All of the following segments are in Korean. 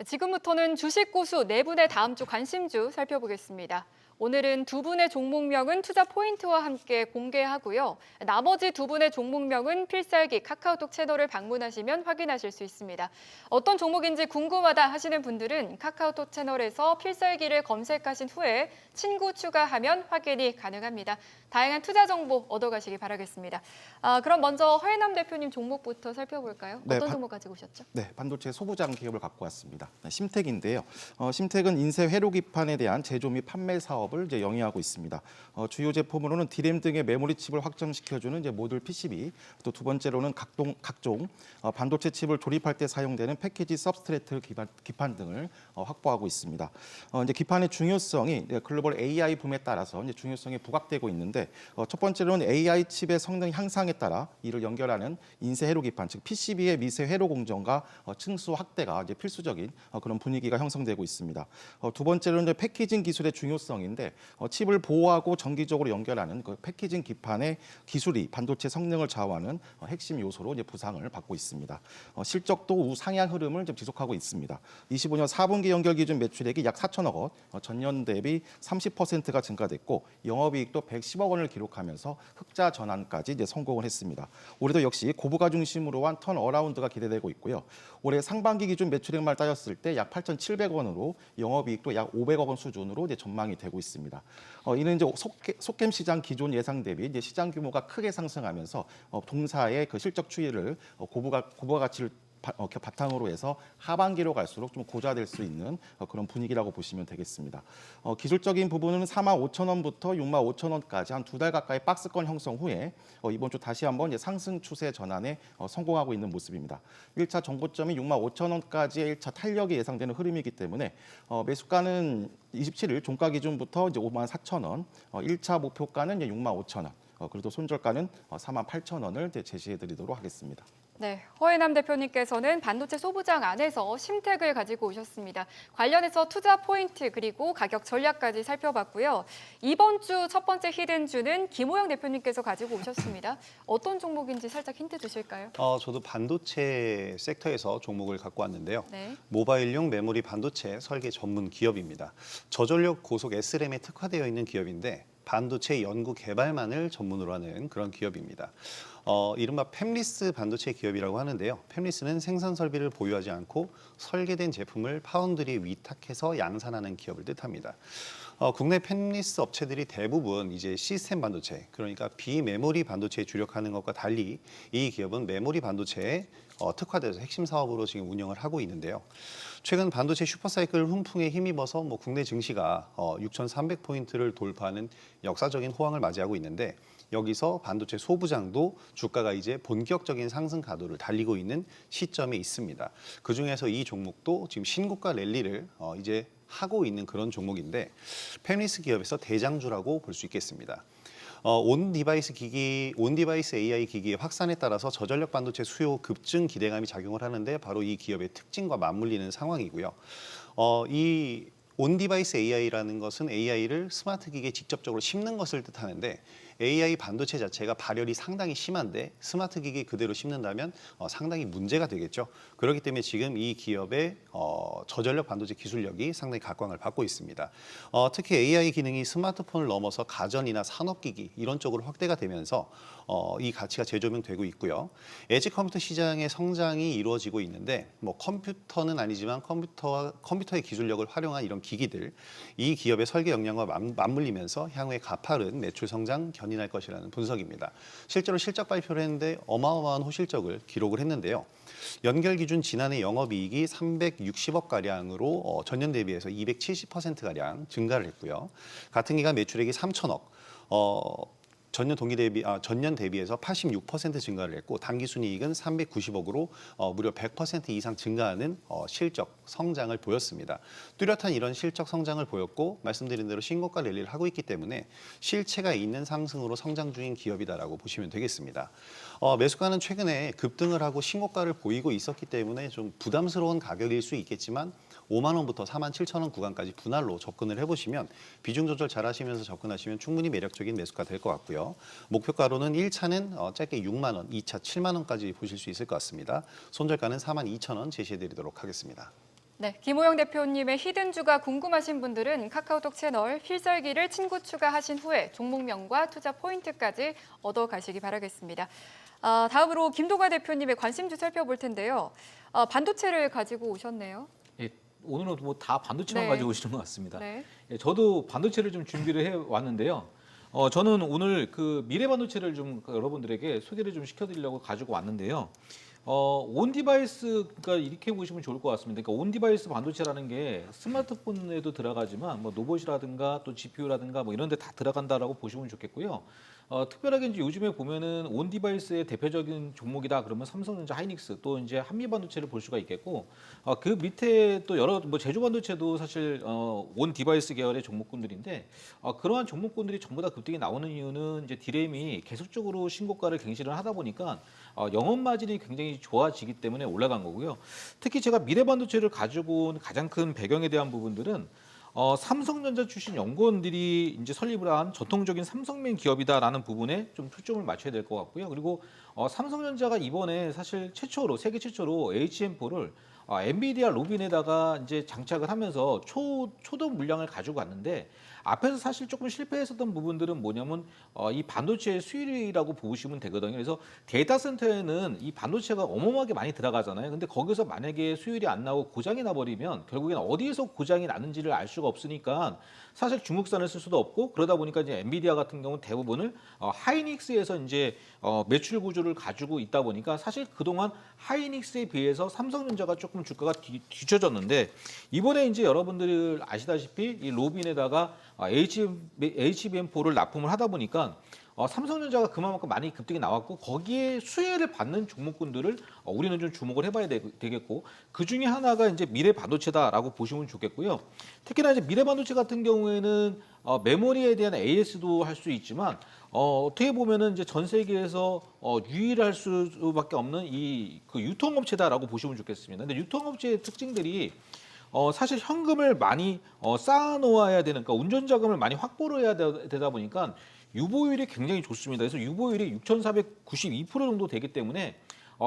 지금부터는 주식 고수 네 분의 다음 주 관심주 살펴보겠습니다. 오늘은 두 분의 종목명은 투자 포인트와 함께 공개하고요. 나머지 두 분의 종목명은 필살기 카카오톡 채널을 방문하시면 확인하실 수 있습니다. 어떤 종목인지 궁금하다 하시는 분들은 카카오톡 채널에서 필살기를 검색하신 후에 친구 추가하면 확인이 가능합니다. 다양한 투자 정보 얻어가시기 바라겠습니다. 그럼 먼저 허예남 대표님 종목부터 살펴볼까요? 어떤 종목 가지고 오셨죠? 네, 반도체 소부장 기업을 갖고 왔습니다. 심텍인데요. 심텍은 인쇄 회로 기판에 대한 제조 및 판매 사업을 이제 영위하고 있습니다. 주요 제품으로는 D램 등의 메모리 칩을 확장시켜주는 이제 모듈 PCB, 또 두 번째로는 각종 반도체 칩을 조립할 때 사용되는 패키지 서브스트레이트 기판 등을 확보하고 있습니다. 이제 기판의 중요성이 글로벌 AI 붐에 따라서 이제 중요성이 부각되고 있는데 첫 번째로는 AI 칩의 성능 향상에 따라 이를 연결하는 인쇄 회로 기판, 즉 PCB의 미세 회로 공정과 층수 확대가 이제 필수적인 그런 분위기가 형성되고 있습니다. 두 번째로는 이제 패키징 기술의 중요성인데 칩을 보호하고 정기적으로 연결하는 그 패키징 기판의 기술이 반도체 성능을 좌우하는 핵심 요소로 이제 부상을 받고 있습니다. 실적도 우상향 흐름을 좀 지속하고 있습니다. 25년 4분기 연결 기준 매출액이 약 4천억 원, 전년 대비 30%가 증가됐고 영업이익도 110억 원을 기록하면서 흑자 전환까지 이제 성공을 했습니다. 올해도 역시 고부가 중심으로 한 턴어라운드가 기대되고 있고요. 올해 상반기 기준 매출액만 따졌을 때 약 8,700원으로 영업이익도 약 500억 원 수준으로 이제 전망이 되고 있습니다. 이는 이제 속겜 시장 기존 예상 대비 이제 시장 규모가 크게 상승하면서 동사의 그 실적 추이를 고부가 가치를 바탕으로 해서 하반기로 갈수록 좀 고자될 수 있는 그런 분위기라고 보시면 되겠습니다. 기술적인 부분은 45,000원부터 65,000원까지 한 두 달 가까이 박스권 형성 후에 이번 주 다시 한번 이제 상승 추세 전환에 성공하고 있는 모습입니다. 1차 정고점이 65,000원까지의 1차 탄력이 예상되는 흐름이기 때문에 매수가는 27일 종가 기준부터 이제 54,000원, 1차 목표가는 이제 65,000원, 그리고 손절가는 48,000원을 제시해드리도록 하겠습니다. 네, 허예남 대표님께서는 반도체 소부장 안에서 심텍을 가지고 오셨습니다. 관련해서 투자 포인트 그리고 가격 전략까지 살펴봤고요. 이번 주 첫 번째 히든주는 김호영 대표님께서 가지고 오셨습니다. 어떤 종목인지 살짝 힌트 주실까요? 저도 반도체 섹터에서 종목을 갖고 왔는데요. 네. 모바일용 메모리 반도체 설계 전문 기업입니다. 저전력 고속 SRAM에 특화되어 있는 기업인데 반도체 연구 개발만을 전문으로 하는 그런 기업입니다. 이른바 팹리스 반도체 기업이라고 하는데요. 팹리스는 생산 설비를 보유하지 않고 설계된 제품을 파운드리에 위탁해서 양산하는 기업을 뜻합니다. 국내 팹리스 업체들이 대부분 이제 시스템 반도체, 그러니까 비메모리 반도체에 주력하는 것과 달리 이 기업은 메모리 반도체에 특화돼서 핵심 사업으로 지금 운영을 하고 있는데요. 최근 반도체 슈퍼사이클 훈풍에 힘입어서 국내 증시가 6,300포인트를 돌파하는 역사적인 호황을 맞이하고 있는데 여기서 반도체 소부장도 주가가 이제 본격적인 상승 가도를 달리고 있는 시점에 있습니다. 그중에서 이 종목도 지금 신고가 랠리를 이제 하고 있는 그런 종목인데 팹리스 기업에서 대장주라고 볼 수 있겠습니다. 온 디바이스 AI 기기의 확산에 따라서 저전력 반도체 수요 급증 기대감이 작용을 하는데 바로 이 기업의 특징과 맞물리는 상황이고요. 이 온디바이스 AI라는 것은 AI를 스마트 기기에 직접적으로 심는 것을 뜻하는데 AI 반도체 자체가 발열이 상당히 심한데 스마트 기기에 그대로 심는다면 상당히 문제가 되겠죠. 그렇기 때문에 지금 이 기업의 저전력 반도체 기술력이 상당히 각광을 받고 있습니다. 특히 AI 기능이 스마트폰을 넘어서 가전이나 산업기기 이런 쪽으로 확대가 되면서 이 가치가 재조명되고 있고요. 에지 컴퓨터 시장의 성장이 이루어지고 있는데 컴퓨터는 아니지만 컴퓨터의 기술력을 활용한 이런 기기들, 이 기업의 설계 역량과 맞물리면서 향후에 가파른 매출 성장 견인할 것이라는 분석입니다. 실제로 실적 발표를 했는데 어마어마한 호실적을 기록을 했는데요. 연결 기준 지난해 영업이익이 360억가량으로 전년 대비해서 270%가량 증가를 했고요. 같은 기간 매출액이 3천억, 전년 대비해서 86% 증가를 했고 당기순이익은 390억으로 무려 100% 이상 증가하는 실적 성장을 보였습니다. 뚜렷한 이런 실적 성장을 보였고 말씀드린 대로 신고가 랠리를 하고 있기 때문에 실체가 있는 상승으로 성장 중인 기업이다라고 보시면 되겠습니다. 매수가는 최근에 급등을 하고 신고가를 보이고 있었기 때문에 좀 부담스러운 가격일 수 있겠지만 5만 원부터 4만 7천 원 구간까지 분할로 접근을 해보시면 비중 조절 잘 하시면서 접근하시면 충분히 매력적인 매수가 될 것 같고요. 목표가로는 1차는 짧게 6만 원, 2차 7만 원까지 보실 수 있을 것 같습니다. 손절가는 4만 2천 원 제시해드리도록 하겠습니다. 네, 김호영 대표님의 히든주가 궁금하신 분들은 카카오톡 채널 필살기를 친구 추가하신 후에 종목명과 투자 포인트까지 얻어가시기 바라겠습니다. 다음으로 김동관 대표님의 관심주 살펴볼 텐데요. 반도체를 가지고 오셨네요. 예, 오늘은 뭐 다 반도체만 네. 가지고 오시는 것 같습니다. 네. 예, 저도 반도체를 좀 준비를 해 왔는데요. 저는 오늘 그 미래 반도체를 좀 여러분들에게 소개를 좀 시켜드리려고 가지고 왔는데요. 온 디바이스, 그러니까 이렇게 보시면 좋을 것 같습니다. 그러니까 온 디바이스 반도체라는 게 스마트폰에도 들어가지만 뭐 로봇이라든가 또 GPU라든가 뭐 이런 데 다 들어간다라고 보시면 좋겠고요. 특별하게 이제 요즘에 보면은 온 디바이스의 대표적인 종목이다 그러면 삼성전자, 하이닉스 또 이제 한미 반도체를 볼 수가 있겠고, 그 밑에 또 여러 뭐 제조 반도체도 사실 온 디바이스 계열의 종목군들인데, 그러한 종목군들이 전부 다 급등이 나오는 이유는 이제 디램이 계속적으로 신고가를 갱신을 하다 보니까 영업 마진이 굉장히 좋아지기 때문에 올라간 거고요. 특히 제가 미래 반도체를 가지고 온 가장 큰 배경에 대한 부분들은 삼성전자 출신 연구원들이 이제 설립을 한 전통적인 삼성맨 기업이다라는 부분에 좀 초점을 맞춰야 될 것 같고요. 그리고 삼성전자가 이번에 사실 최초로 세계 최초로 HM4를 엔비디아 루빈에다가 이제 장착을 하면서 초도 물량을 가지고 갔는데, 앞에서 사실 조금 실패했었던 부분들은 뭐냐면 이 반도체의 수율이라고 보시면 되거든요. 그래서 데이터 센터에는 이 반도체가 어마어마하게 많이 들어가잖아요. 근데 거기서 만약에 수율이 안 나오고 고장이 나버리면 결국엔 어디에서 고장이 나는지를 알 수가 없으니까 사실 중국산을 쓸 수도 없고, 그러다 보니까 이제 엔비디아 같은 경우는 대부분을 하이닉스에서 이제 매출 구조를 가지고 있다 보니까 사실 그동안 하이닉스에 비해서 삼성전자가 조금 주가가 뒤쳐졌는데, 이번에 이제 여러분들이 아시다시피 이 로빈에다가 HBM4를 납품을 하다 보니까 삼성전자가 그만큼 많이 급등이 나왔고, 거기에 수혜를 받는 종목군들을 우리는 좀 주목을 해봐야 되겠고, 그 중에 하나가 이제 미래 반도체다라고 보시면 좋겠고요. 특히나 이제 미래 반도체 같은 경우에는 메모리에 대한 AS도 할 수 있지만 어떻게 보면은 이제 전 세계에서 유일할 수밖에 없는 이 그 유통업체다라고 보시면 좋겠습니다. 근데 유통업체의 특징들이 사실 현금을 많이 쌓아놓아야 되는, 그러니까 운전자금을 많이 확보를 해야 되다 보니까 유보율이 굉장히 좋습니다. 그래서 유보율이 6,492% 정도 되기 때문에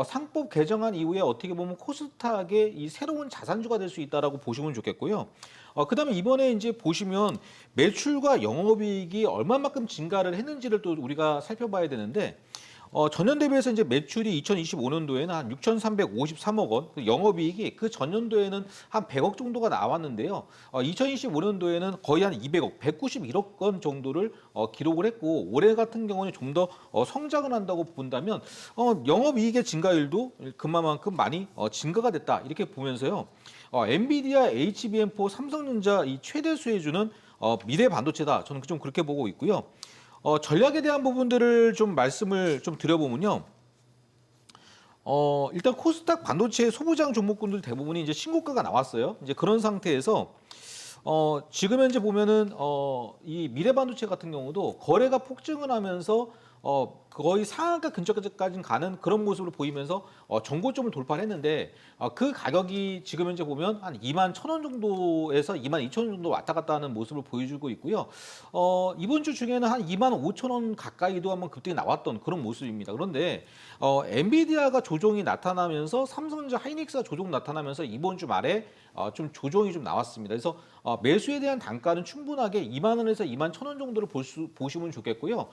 상법 개정안 이후에 어떻게 보면 코스닥의 이 새로운 자산주가 될 수 있다라고 보시면 좋겠고요. 그다음에 이번에 이제 보시면 매출과 영업이익이 얼마만큼 증가를 했는지를 또 우리가 살펴봐야 되는데, 전년 대비해서 이제 매출이 2025년도에는 한 6,353억 원, 영업이익이 그 전년도에는 한 100억 정도가 나왔는데요. 2025년도에는 거의 한 200억, 191억 원 정도를 기록을 했고, 올해 같은 경우는 좀 더 성장을 한다고 본다면 영업이익의 증가율도 그만큼 많이 증가가 됐다 이렇게 보면서요. 엔비디아, HBM4, 삼성전자 이 최대 수혜주는 미래 반도체다. 저는 좀 그렇게 보고 있고요. 전략에 대한 부분들을 좀 말씀을 좀 드려보면요. 일단 코스닥 반도체 소부장 종목군들 대부분이 이제 신고가가 나왔어요. 이제 그런 상태에서 지금 현재 보면은 이 미래 반도체 같은 경우도 거래가 폭증을 하면서 거의 상한가 근처까지 가는 그런 모습을 보이면서 정고점을 돌파를 했는데, 그 가격이 지금 현재 보면 한 21,000원 정도에서 22,000원 정도 왔다 갔다 하는 모습을 보여주고 있고요. 이번 주 중에는 한 25,000원 가까이도 한번 급등이 나왔던 그런 모습입니다. 그런데 엔비디아가 조정이 나타나면서 삼성전자, 하이닉스가 조정 나타나면서 이번 주 말에 좀 조정이 좀 나왔습니다. 그래서 매수에 대한 단가는 충분하게 2만 원에서 21,000원 정도를 보시면 좋겠고요.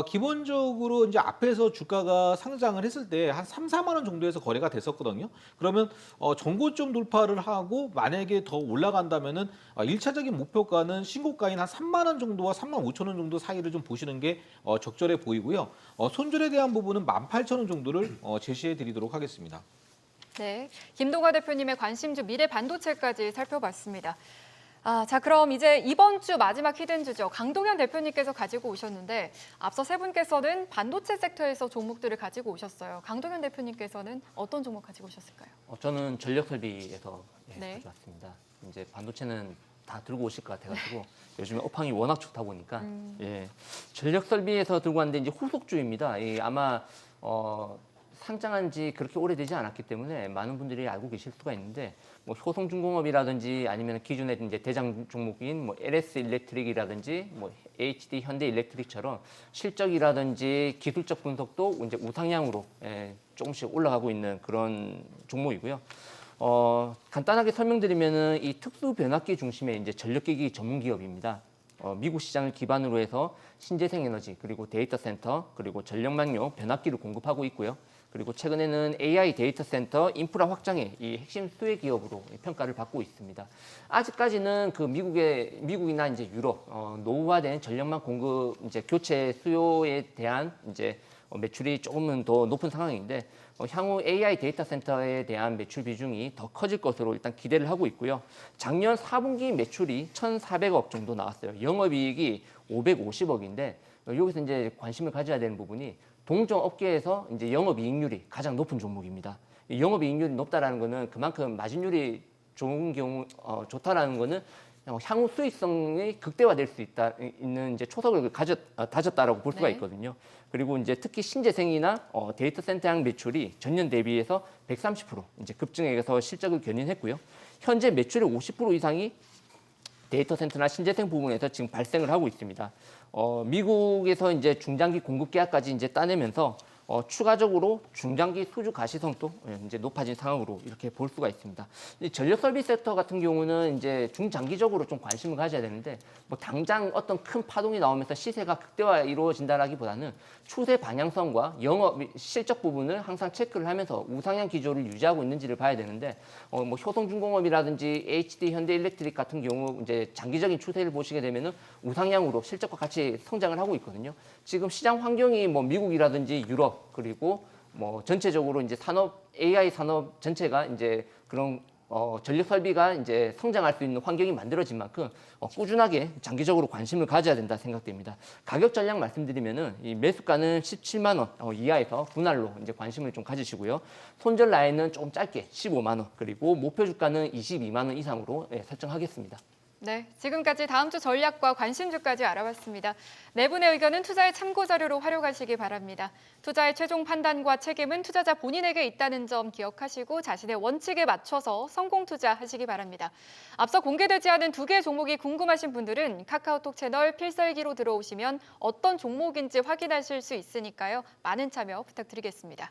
기본적으로 이제 앞에서 주가가 상장을 했을 때 한 3, 4만 원 정도에서 거래가 됐었거든요. 그러면 전고점 돌파를 하고 만약에 더 올라간다면은 1차적인 목표가는 신고가인 한 3만 원 정도와 3만 5천 원 정도 사이를 좀 보시는 게 적절해 보이고요. 손절에 대한 부분은 18,000원 정도를 제시해 드리도록 하겠습니다. 네, 김동관 대표님의 관심주 미래 반도체까지 살펴봤습니다. 자, 그럼 이제 이번 주 마지막 히든주죠. 강동현 대표님께서 가지고 오셨는데, 앞서 세 분께서는 반도체 섹터에서 종목들을 가지고 오셨어요. 강동현 대표님께서는 어떤 종목 가지고 오셨을까요? 저는 전력 설비에서 네. 가져왔습니다. 이제 반도체는 다 들고 오실 것 같아가지고 요즘에 업황이 워낙 좋다 보니까 전력 설비에서 들고 왔는데 이제 후속주입니다. 아마 상장한 지 그렇게 오래되지 않았기 때문에 많은 분들이 알고 계실 수가 있는데, 뭐 효성중공업이라든지 아니면 기존의 이제 대장 종목인 뭐 LS 일렉트릭이라든지 뭐 HD 현대 일렉트릭처럼 실적이라든지 기술적 분석도 이제 우상향으로 조금씩 올라가고 있는 그런 종목이고요. 간단하게 설명드리면은 이 특수 변압기 중심의 이제 전력기기 전문 기업입니다. 미국 시장을 기반으로 해서 신재생 에너지 그리고 데이터 센터 그리고 전력망요 변압기를 공급하고 있고요. 그리고 최근에는 AI 데이터 센터 인프라 확장의 이 핵심 수혜 기업으로 평가를 받고 있습니다. 아직까지는 그 미국이나 이제 유럽 노후화된 전력망 공급 이제 교체 수요에 대한 이제 매출이 조금은 더 높은 상황인데 향후 AI 데이터 센터에 대한 매출 비중이 더 커질 것으로 일단 기대를 하고 있고요. 작년 4분기 매출이 1,400억 정도 나왔어요. 영업이익이 550억인데 여기서 이제 관심을 가져야 되는 부분이 동종 업계에서 이제 영업이익률이 가장 높은 종목입니다. 이 영업이익률이 높다라는 거는 그만큼 마진율이 좋은 경우 좋다라는 거는 향후 수익성이 극대화될 수 있는 이제 초석을 다졌다라고 볼 수가 네. 있거든요. 그리고 이제 특히 신재생이나 데이터 센터향 매출이 전년 대비해서 130% 이제 급증해서 실적을 견인했고요. 현재 매출의 50% 이상이 데이터 센터나 신재생 부분에서 지금 발생을 하고 있습니다. 미국에서 이제 중장기 공급 계약까지 이제 따내면서 추가적으로 중장기 수주 가시성도 이제 높아진 상황으로 이렇게 볼 수가 있습니다. 이 전력 서비스 섹터 같은 경우는 이제 중장기적으로 좀 관심을 가져야 되는데 뭐 당장 어떤 큰 파동이 나오면서 시세가 극대화 이루어진다라기보다는 추세 방향성과 영업 실적 부분을 항상 체크를 하면서 우상향 기조를 유지하고 있는지를 봐야 되는데 뭐 효성중공업이라든지 HD 현대일렉트릭 같은 경우 이제 장기적인 추세를 보시게 되면은 우상향으로 실적과 같이 성장을 하고 있거든요. 지금 시장 환경이 뭐 미국이라든지 유럽 그리고 뭐 전체적으로 이제 AI 산업 전체가 이제 그런 전력 설비가 이제 성장할 수 있는 환경이 만들어진 만큼 꾸준하게 장기적으로 관심을 가져야 된다 생각됩니다. 가격 전략 말씀드리면은 이 매수가는 17만 원 이하에서 분할로 이제 관심을 좀 가지시고요. 손절 라인은 조금 짧게 15만 원 그리고 목표 주가는 22만 원 이상으로 설정하겠습니다. 네, 지금까지 다음 주 전략과 관심주까지 알아봤습니다. 네 분의 의견은 투자의 참고 자료로 활용하시기 바랍니다. 투자의 최종 판단과 책임은 투자자 본인에게 있다는 점 기억하시고 자신의 원칙에 맞춰서 성공 투자하시기 바랍니다. 앞서 공개되지 않은 두 개의 종목이 궁금하신 분들은 카카오톡 채널 필살기로 들어오시면 어떤 종목인지 확인하실 수 있으니까요. 많은 참여 부탁드리겠습니다.